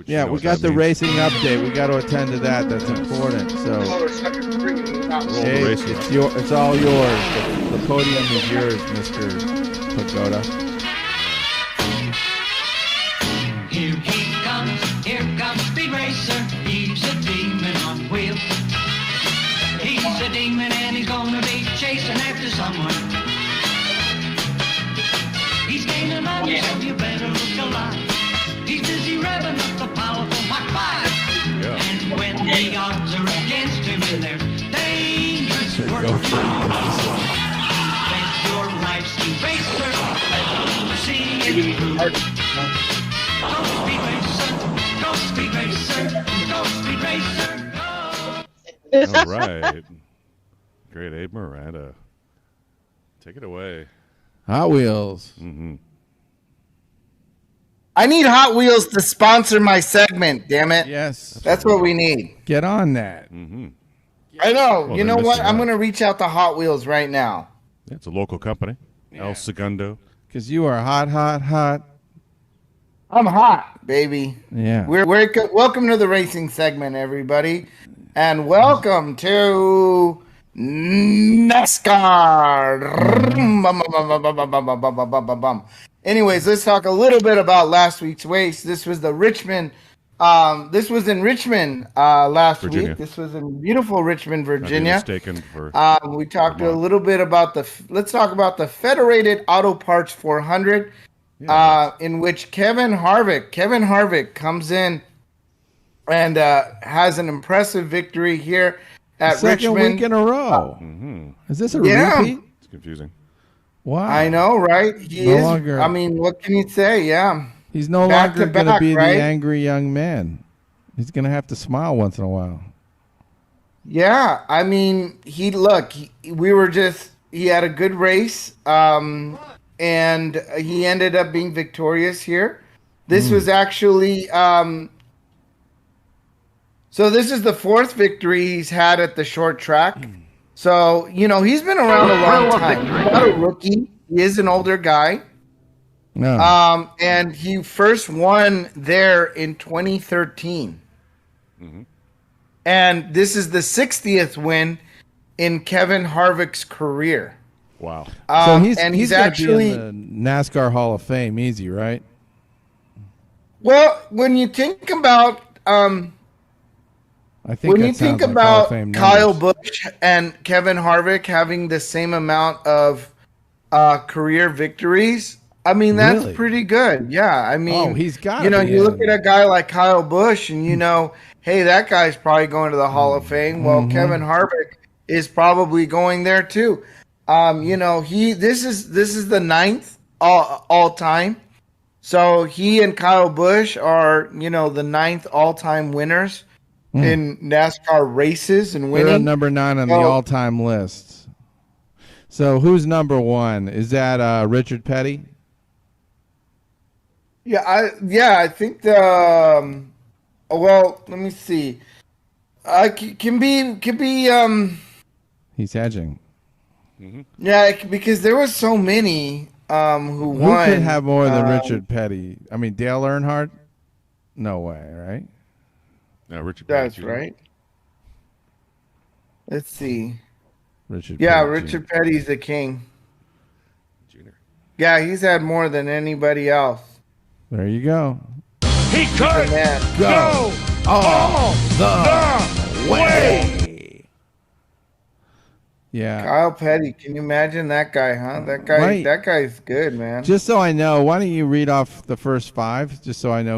Yeah, we got the racing update. We got to attend to that. That's important. So, hey, it's all yours. The podium is yours, Mr. Pagoda. Here comes Speed Racer. He's a demon on wheels. He's a demon and he's gonna be chasing after someone. He's gaining on you, so you better look alive. He's busy revving up the powerful Mach 5. Yeah. And when the odds are against him and they're dangerous work, bet your life's Speed Racer. See it through. Go Speed Racer, go Speed Racer, go Speed Racer, go. All right. Great, Abe Miranda. Take it away. Hot Wheels. Mm-hmm. I need Hot Wheels to sponsor my segment, damn it. Yes. That's what we need. Get on that. Mm-hmm. I know. Well, you know what? I'm going to reach out to Hot Wheels right now. Yeah, it's a local company. Yeah. El Segundo. Because you are hot, hot, hot. I'm hot, baby. Yeah. We're welcome to the racing segment, everybody. And welcome to NASCAR. Anyways, let's talk a little bit about last week's race. This was the Richmond. This was in Richmond last Virginia. week. This was in beautiful Richmond, Virginia. Mistaken for We talked a little bit about let's talk about the Federated Auto Parts 400, in which Kevin Harvick comes in and has an impressive victory here at Second Richmond. week in a row. Is this a repeat? It's confusing. Wow. I know, right? He No is. longer- I mean, what can you say? Yeah. He's no Back longer to going to back, be right? the angry young man. He's going to have to smile once in a while. Yeah, I mean, he had a good race, and he ended up being victorious here. This was actually, so this is the fourth victory he's had at the short track. So, he's been around a long time. He's not a rookie. He is an older guy. No. And he first won there in 2013. And this is the 60th win in Kevin Harvick's career. Wow. So he's he's gonna actually be in the NASCAR Hall of Fame, easy, right? well. When you think about I think when that you think sounds like Hall of about Fame Kyle numbers. Busch and Kevin Harvick having the same amount of career victories, I mean that's Really? pretty good. Yeah, I mean, he's got. you look at a guy like Kyle Busch, and hey, that guy's probably going to the Hall of Fame. Well, Kevin Harvick is probably going there too. This is the 9th all time. So he and Kyle Busch are, the 9th all time winners in NASCAR races and winning. They're at number 9 on the all-time list. So who's number 1? Is that Richard Petty? Yeah, I think the well, let me see. Can be He's hedging. yeah, because there was so many who won. Who could have more than Richard Petty? I mean, Dale Earnhardt? No way, right? No, Richard. That's Petty, right. Let's see. Richard. Yeah, Petty, Richard Petty's the king. Jr. Yeah, he's had more than anybody else. There you go. He could Man. Go all the way. Yeah. Kyle Petty, can you imagine that guy, huh? Right. That guy's good, man. Just so I know, why don't you read off the first 5, just so I know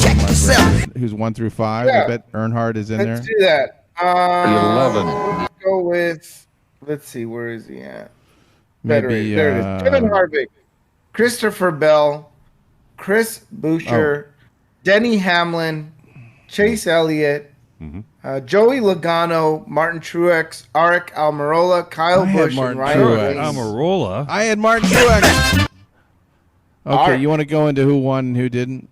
who's 1 through 5. Yeah. I bet Earnhardt is in Let's there. do that. 11. Let's go with. Let's see, where is he at? Maybe There it is. Kevin Harvick, Christopher Bell, Chris Buescher, Denny Hamlin, Chase Elliott, Joey Logano, Martin Truex, Aric Almirola, Kyle I had Busch, and Martin Ryan Truex. Blaney. Amarola. I had Martin Truex. Okay, right. you want to go into who won and who didn't?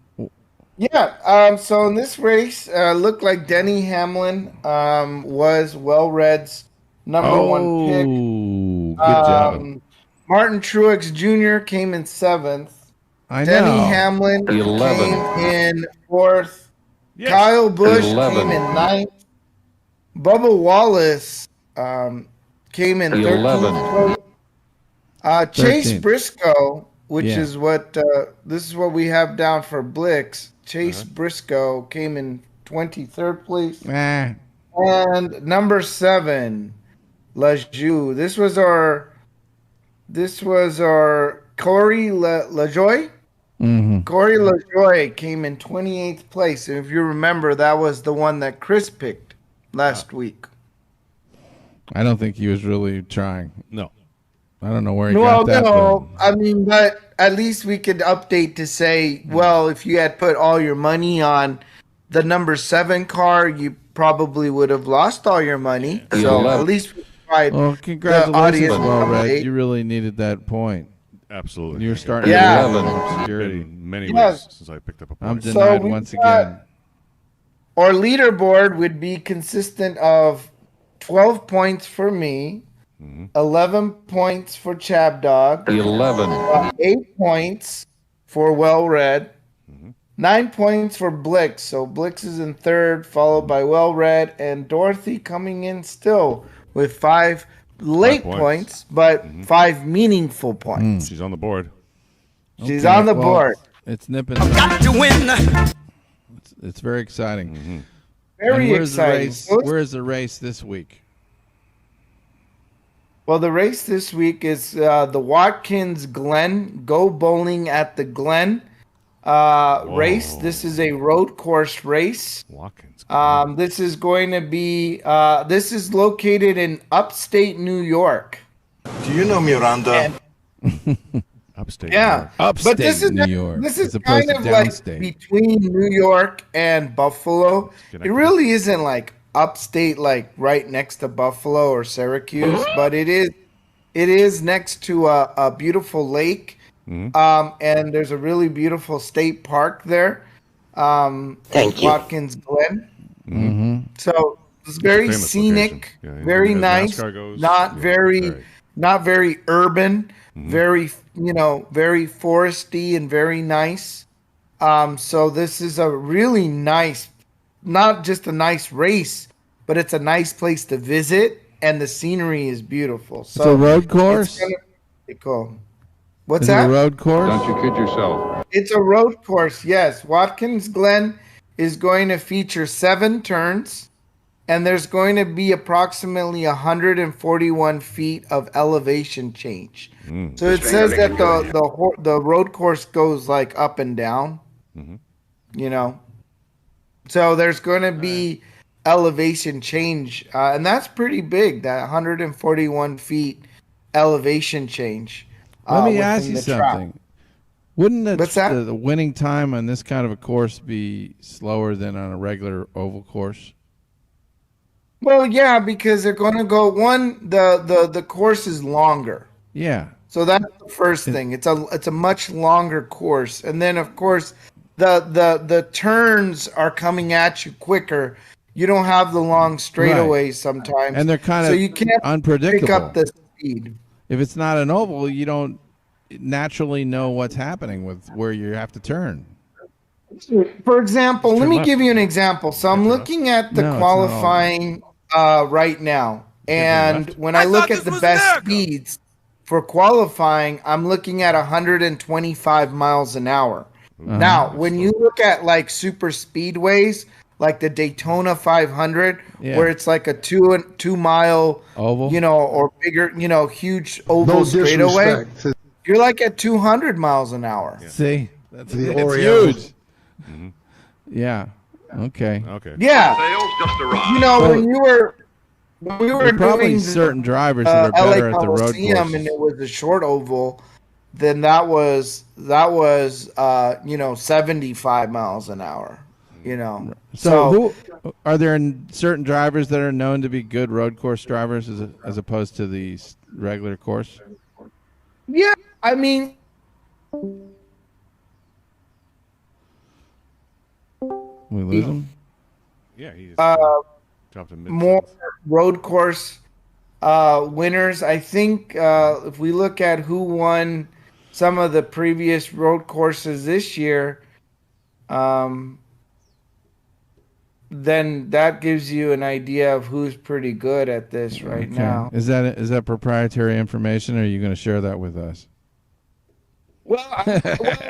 Yeah, so in this race, looked like Denny Hamlin was Well-Red's number one pick. Oh, good job. Martin Truex Jr. came in 7th. I Denny know. Hamlin 11. came in 4th. Yes. Kyle Busch 11. came in 9th. Bubba Wallace came in 13th. Chase 13th. Briscoe, which Yeah. is what this is what we have down for Blix. Chase Briscoe came in 23rd place. And number 7, LaJoux. This was our Corey LaJoy. Mm-hmm. Corey LaJoy came in 28th place. And if you remember, that was the one that Chris picked last week. I don't think he was really trying. No. I don't know where he got that from. I mean, but at least we could update to say, well, if you had put all your money on the number 7 car, you probably would have lost all your money. So at least we tried. Well, the congratulations, audience Well Red. update. You really needed that point. Absolutely. You're starting Yeah. to 11. get obscurity. Been many Yes. weeks since I picked up a I'm point. denied we once got- again. Our leaderboard would be consistent of 12 points for me, 11 points for ChabDog, 11. 8 points for Well Read, 9 points for Blix. So Blix is in 3rd, followed by Well Read, and Dorothy coming in still with 5 late points. points, but 5 meaningful points. She's on the board. She's Okay, on the well, board. It's nipping. Got to win. It's very exciting. Very And where's exciting. The race, where's the race this week? Well, the race this week is the Watkins Glen Go Bowling at the Glen race. This is a road course race. Watkins. This is going to be. This is located in upstate New York. Do you know Miranda? Upstate. Yeah, New York. Upstate but this is New York, This as is opposed kind to of like downstate. between New York and Buffalo. It really isn't like upstate, like right next to Buffalo or Syracuse, but it is next to a beautiful lake. And there's a really beautiful state park there. Thank you, Watkins Glen. So it's very famous scenic, location. Yeah, very as nice, NASCAR goes, not yeah, very, not very urban, very very foresty and very nice. So this is a really nice, not just a nice race, but it's a nice place to visit, and the scenery is beautiful. So It's a road course? It's gonna be cool. What's Is it that? a road course? Don't you kid yourself. It's a road course, yes. Watkins Glen is going to feature 7 turns, and there's going to be approximately 141 feet of elevation change. So it says that the road course goes like up and down, So there's going to be elevation change, and that's pretty big, that 141 feet elevation change. Let me ask within you the track. something. Wouldn't What's that? the winning time on this kind of a course be slower than on a regular oval course? Well, yeah, because they're going to go the course is longer. Yeah. So that's the first thing. It's a much longer course, and then of course the turns are coming at you quicker. You don't have the long straightaways sometimes, And they're kind so of you can't unpredictable. pick up the speed. If it's not an oval, you don't naturally know what's happening with where you have to turn. For example, let me left. give you an example. So I'm looking at the No, it's not qualifying right now, and left. when I look at the best speeds for qualifying, I'm looking at 125 miles an hour. Now, when you look at like super speedways, like the Daytona 500, Yeah. where it's like a 2 mile Oval? or bigger, huge oval straightaway, you're like at 200 miles an hour. See? That's The it's Oreo. huge. Yeah. Okay. Okay. Yeah. When we were Probably doing certain drivers that are LA better at the road Coliseum courses. and it was a short oval, then that was 75 miles an hour. So, who are there certain drivers that are known to be good road course drivers as opposed to the regular course? Yeah, I mean, We lose them? Yeah, he's dropped a mid. more road course winners. I think if we look at who won some of the previous road courses this year, then that gives you an idea of who's pretty good at this right now. Is that proprietary information, or are you going to share that with us? Well,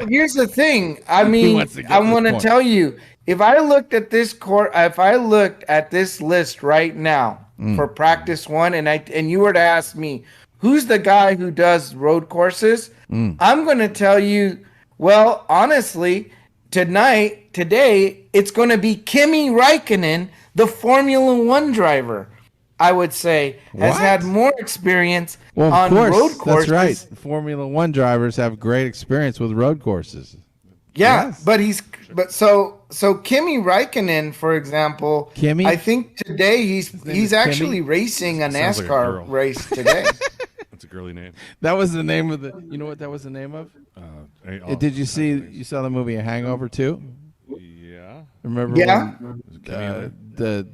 here's the thing. I mean, I want to tell you, if I looked at this list right now for practice one, and you were to ask me, who's the guy who does road courses? I'm going to tell you, well, honestly, today, it's going to be Kimi Räikkönen, the Formula One driver. I would say has had more experience on road courses. That's right. Formula One drivers have great experience with road courses. Yeah, yes. So Kimi Räikkönen, for example, I think today he's actually racing a NASCAR race today. That's a girly name. That was the name of the. You know what that was the name of? Did you see? You saw the movie Hangover 2? Yeah. Remember? Yeah. When, the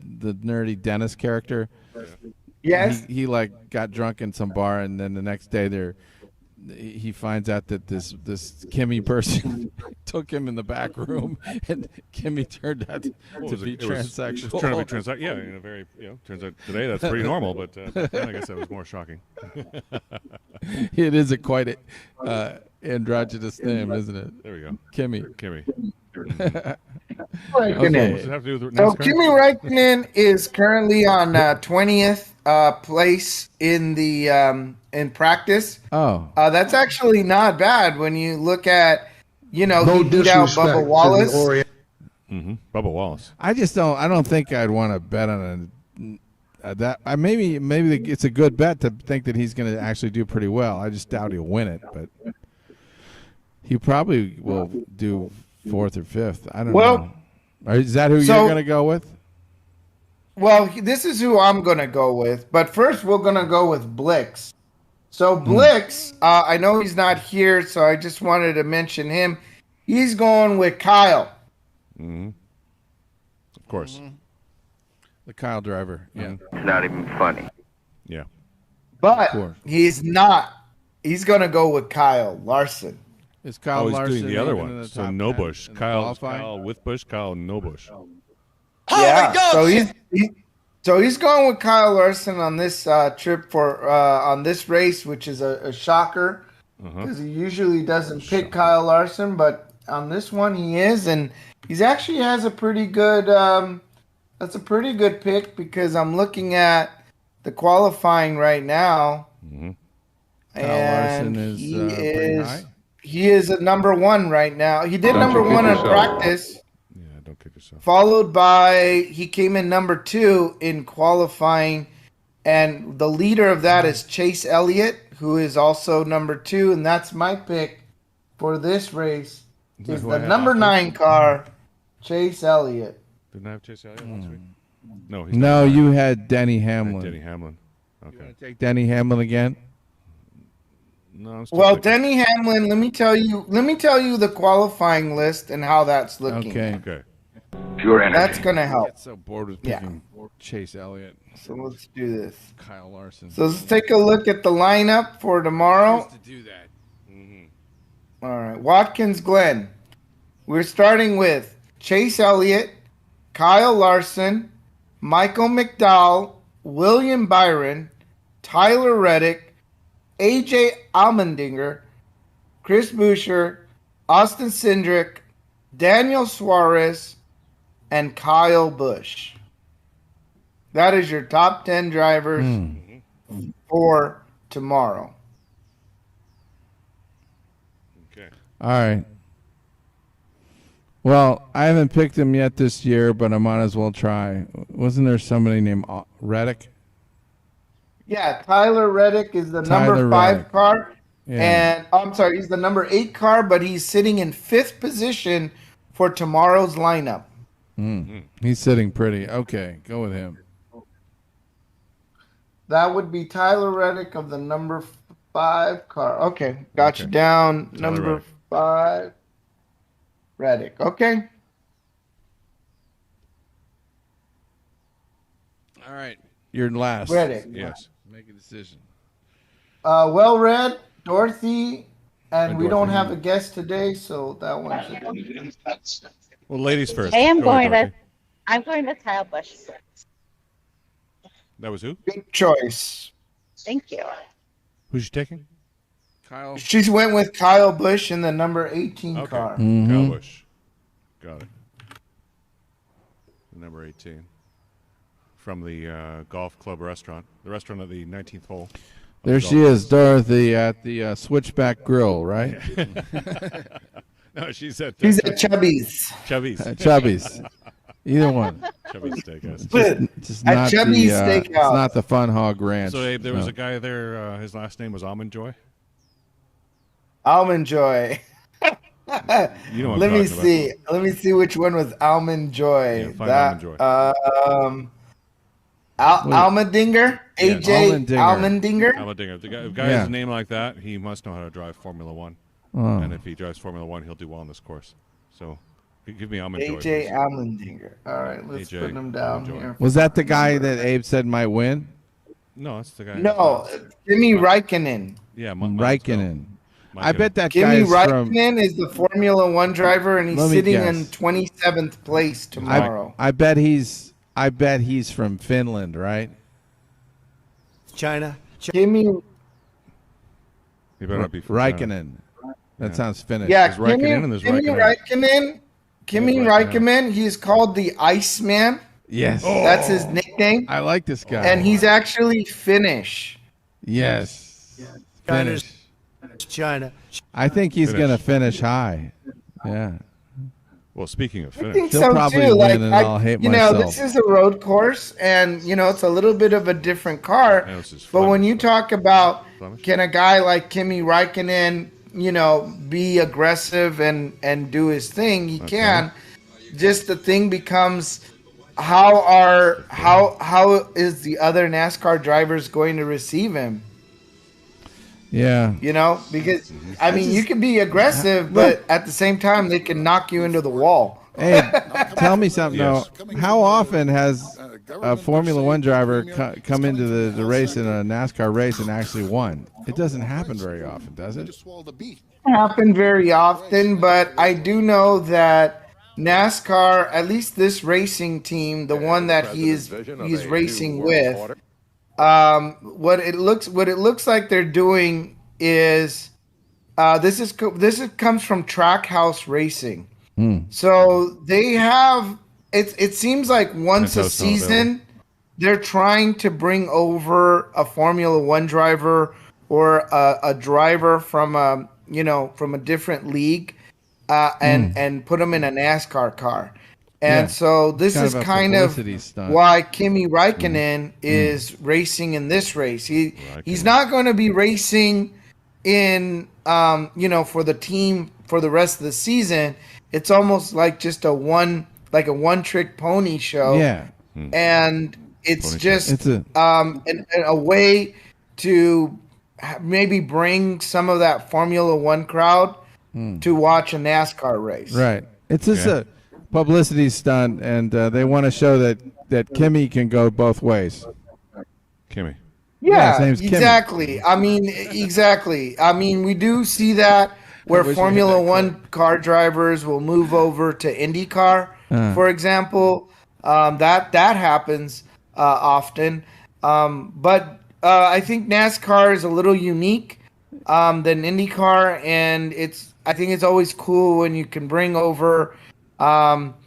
nerdy dentist character. Yes. He like got drunk in some bar, and then the next day he finds out that this Kimmy person took him in the back room, and Kimmy turned out to be transsexual. It was trying to be transsexual. Yeah, in a very turns out today that's pretty normal, but back then I guess that was more shocking. It is quite androgynous name, isn't it? There we go. Kimmy. Okay. What's it have to do with So NASCAR? Kimi Räikkönen is currently on 20th place in the in practice. Oh, that's actually not bad when you look at, he beat out Bubba Wallace. Bubba Wallace. I don't think I'd want to bet on that. Maybe it's a good bet to think that he's going to actually do pretty well. I just doubt he'll win it, but he probably will do 4th or 5th. I don't know. Is that who you're going to go with? Well, this is who I'm going to go with. But first, we're going to go with Blix. So Blix, I know he's not here, so I just wanted to mention him. He's going with Kyle. Of course. The Kyle driver. Yeah. It's not even funny. Yeah. But he's not. He's going to go with Kyle Larson. Is Kyle Larson doing the other one? So no Bush. Kyle with Bush. Kyle no Bush. Yeah. So he's going with Kyle Larson on this trip for on this race, which is a shocker because he usually doesn't pick Kyle Larson, but on this one he is, and he's actually has a pretty good. That's a pretty good pick because I'm looking at the qualifying right now, Kyle Larson is pretty high. He is at number 1 right now. He did number 1 in practice. Yeah, don't kick yourself. Followed by, he came in number 2 in qualifying. And the leader of that is Chase Elliott, who is also number 2. And that's my pick for this race. Is the number 9 car, Chase Elliott. Didn't I have Chase Elliott last week? No, No, you had Denny Hamlin. Denny Hamlin. Okay. You want to take Denny Hamlin again? No, well, Denny Hamlin, let me tell you the qualifying list and how that's looking. Okay. Pure energy. That's going to help. I get so bored with picking Chase Elliott. So let's do this. Kyle Larson. So let's take a look at the lineup for tomorrow. I used to do that. All right. Watkins Glen. We're starting with Chase Elliott, Kyle Larson, Michael McDowell, William Byron, Tyler Reddick, AJ Allmendinger, Chris Buescher, Austin Cindric, Daniel Suarez, and Kyle Busch. That is your top 10 drivers for tomorrow. Okay. All right. Well, I haven't picked him yet this year, but I might as well try. Wasn't there somebody named Reddick? Yeah, Tyler Reddick is the number 5 car. Yeah. And I'm sorry, he's the number 8 car, but he's sitting in 5th position for tomorrow's lineup. He's sitting pretty. Okay, go with him. That would be Tyler Reddick of the number 5 car. Okay, got you down. Tyler Number Reddick. 5, Reddick. Okay. All right. You're last. Reddick. Yes. Make a decision. Well read, Dorothy, and we Dorothy. don't have a guest today, so that one's. Well, ladies first. Hey, I'm Go ahead, going with Dorothy. I'm going with Kyle Busch. That was who? Good choice. Thank you. Who's you taking? Kyle. She went with Kyle Busch in the number 18 Okay. car. Kyle Busch. Got it. Number 18. From the golf club restaurant. The restaurant at the 19th hole. There she is, Dorothy, at the Switchback Grill, right? No, she's at Chubby's. Chubby's. Chubby's. Either one. Chubby's Steakhouse. Just At not Chubby's the, Steakhouse. It's not the Fun Hog Ranch. So Abe, there was No. a guy there. His last name was Almond Joy. Almond Joy. You know what I'm Let me talking see. Let me see which one was Almond Joy. Yeah, find Almond Joy. Almendinger? Yeah. AJ Almendinger? Almendinger. The guy has a name like that. He must know how to drive Formula One. Oh. And if he drives Formula One, he'll do well on this course. So give me Almond Joy. AJ Almendinger. All right, let's AJ put him down Almond Joy. here. Was that the guy that Abe said might win? No, that's the guy. No, Kimi Räikkönen. Yeah, Raikkonen. I Raikkonen. bet that Kimi guy is from. Räikkönen is the Formula One driver, and he's Let me sitting guess. in 27th place tomorrow. I bet he's from Finland, right? China. Kimi, He better not be from China. Raikkonen. That sounds Finnish. yeah, There's Raikkonen and there's Kimi Raikkonen. Räikkönen. He's called the Iceman. Yes. That's his nickname, I like this guy. and he's actually Finnish. yes. China's Finish. China. I think he's Finish. going to finish high. Yeah. Well, speaking of I finish, think He'll so probably too. win, Like, and I'll hate you know, myself. this is a road course, and you know it's a little bit of a different car. Yeah, this is But when Flemish, you but- talk about Flemish? can a guy like Kimi Räikkönen, you know, be aggressive and do his thing, he can. Just the thing becomes how is the other NASCAR drivers going to receive him? Yeah. You know, because I mean, you can be aggressive, but at the same time, they can knock you into the wall. Hey, tell me something, Yes. though. How often has a Formula One driver come into the race in a NASCAR race and actually won? It doesn't happen very often, does it? Happen very often, but I do know that NASCAR, at least this racing team, the one that he's racing with, what it looks like they're doing is this comes from Trackhouse Racing. So they have it seems like once a That's how it's not season they're trying to bring over a Formula One driver or a driver from a different league and put them in a NASCAR car. And Yeah. so this Kind is of a kind of publicity stunt. why Kimi Räikkönen is racing in this race. He's not going to be racing in for the team for the rest of the season. It's almost like just a one trick pony show. Yeah. And it's Pony just It's a a way to maybe bring some of that Formula One crowd to watch a NASCAR race. right. It's just a publicity stunt, and they want to show that Kimmy can go both ways. Kimmy. Yeah, his Yeah, name's Kimmy. exactly. I mean, we do see that where wish we had Formula that One car drivers will move over to IndyCar, for example. That happens often. But I think NASCAR is a little unique than IndyCar, and I think it's always cool when you can bring over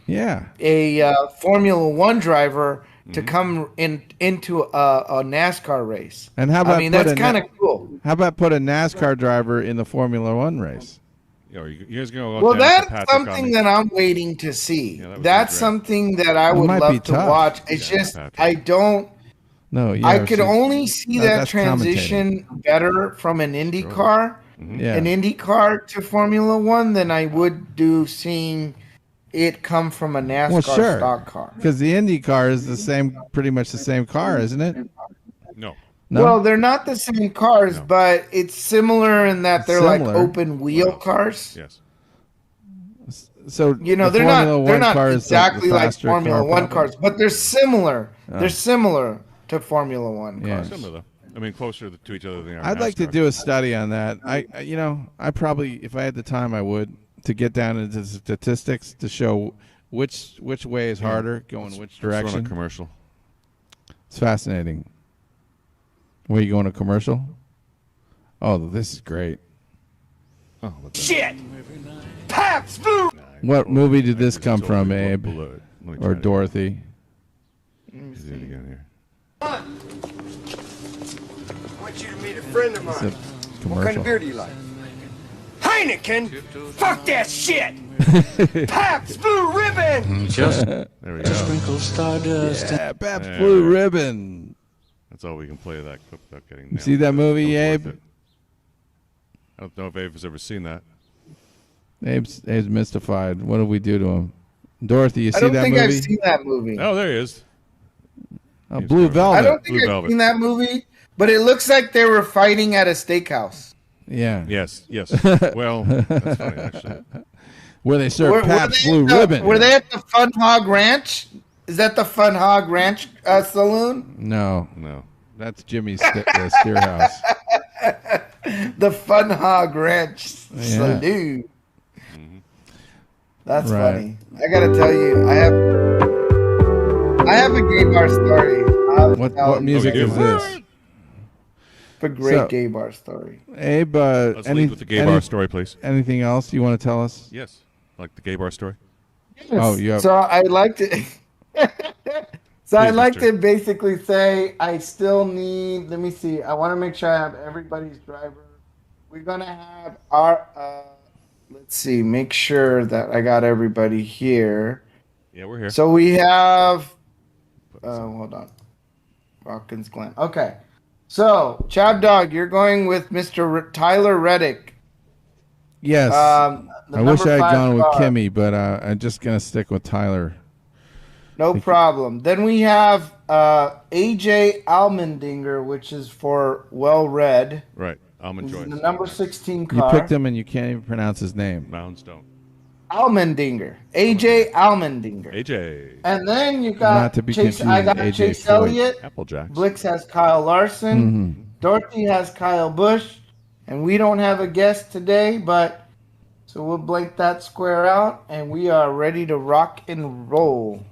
Yeah. a Formula One driver to come into a NASCAR race. And how about I mean, that's kind of cool. How about put a NASCAR driver in the Formula One race? You guys gonna go Well, down to that's Patrick on something the- that I'm waiting to see. Yeah, that would be That's great. something that I would might be love to tough. watch. It's Yeah, just Patrick. I don't. No, yeah. I could she's- only see that that's transition better from an Indy car, Yeah. an Indy car to Formula One than I would do seeing it come from a NASCAR Well, sure. stock car. Because the Indy car is pretty much the same car, isn't it? No. No. Well, they're not the same cars, but it's similar in that they're like Similar. open wheel cars. Yes. so You know, the they're Formula not they're One not car is the exactly like faster Formula car, One probably. cars, but they're similar. They're similar to Formula One Yeah. cars. Similar though. I mean, closer to each other than they are. I'd like to NASCAR. do a study on that. I probably, if I had the time, I would, to get down into the statistics to show which way is harder, going which Let's run a direction. commercial. It's fascinating. Where you going to commercial? Oh, this is great. Oh, Shit! Pabst Blue! What movie did this come from, Abe? Blood. Let me Or try it Dorothy? again. Do it again here. I want you to meet a friend of It's mine. a What kind commercial. of beer do you like? Heineken! Fuck that shit! Pabst Blue Ribbon! There we go. Yeah, Pabst There. Blue Ribbon. That's all we can play of that clip without getting. You nailed. see that movie, That was Abe? worth it. I don't know if Abe has ever seen that. Abe's mystified. What did we do to him? Dorothy, you I see don't that think movie? I've seen that movie. Oh, there he is. Blue Velvet. I don't Blue think I've Velvet. seen that movie, but it looks like they were fighting at a steakhouse. Yeah. Yes. Well, that's funny actually. Where they serve Were Pabst they Blue at the- Ribbon. Were they at the Fun Hog Ranch? Is that the Fun Hog Ranch Saloon? No, No. that's Jimmy's steer house. The Fun Hog Ranch Saloon. That's Right. funny. I gotta tell you, I have a gay bar story. What music you is do? this? A great So- gay bar story. Abe, Let's lead with the gay bar story, please. Anything else you want to tell us? Yes. Like the gay bar story. Oh, you have. So I'd like to. So I'd Please, like mister. to basically say I still need. Let me see. I want to make sure I have everybody's driver. We're gonna have our. Let's see. Make sure that I got everybody here. Yeah, we're here. So we have. Hold on. Watkins Glen. Okay. So ChabDog, you're going with Mr. Tyler Reddick. Yes. The I wish number I had 5 gone with car. Kimmy, but I'm just gonna stick with Tyler. No problem. Then we have AJ Almendinger, which is for Well Read. Right. Almond This is joints. the number 16 You car. picked him, and you can't even pronounce his name. Mounds don't. Almendinger. AJ Almendinger. AJ. And then you got Not to be Chase. confused I with got AJ Chase Floyd. Elliott. Applejacks. Blix has Kyle Larson. Mm-hmm. Dorothy has Kyle Busch. And we don't have a guest today, but so we'll blank that square out, and we are ready to rock and roll.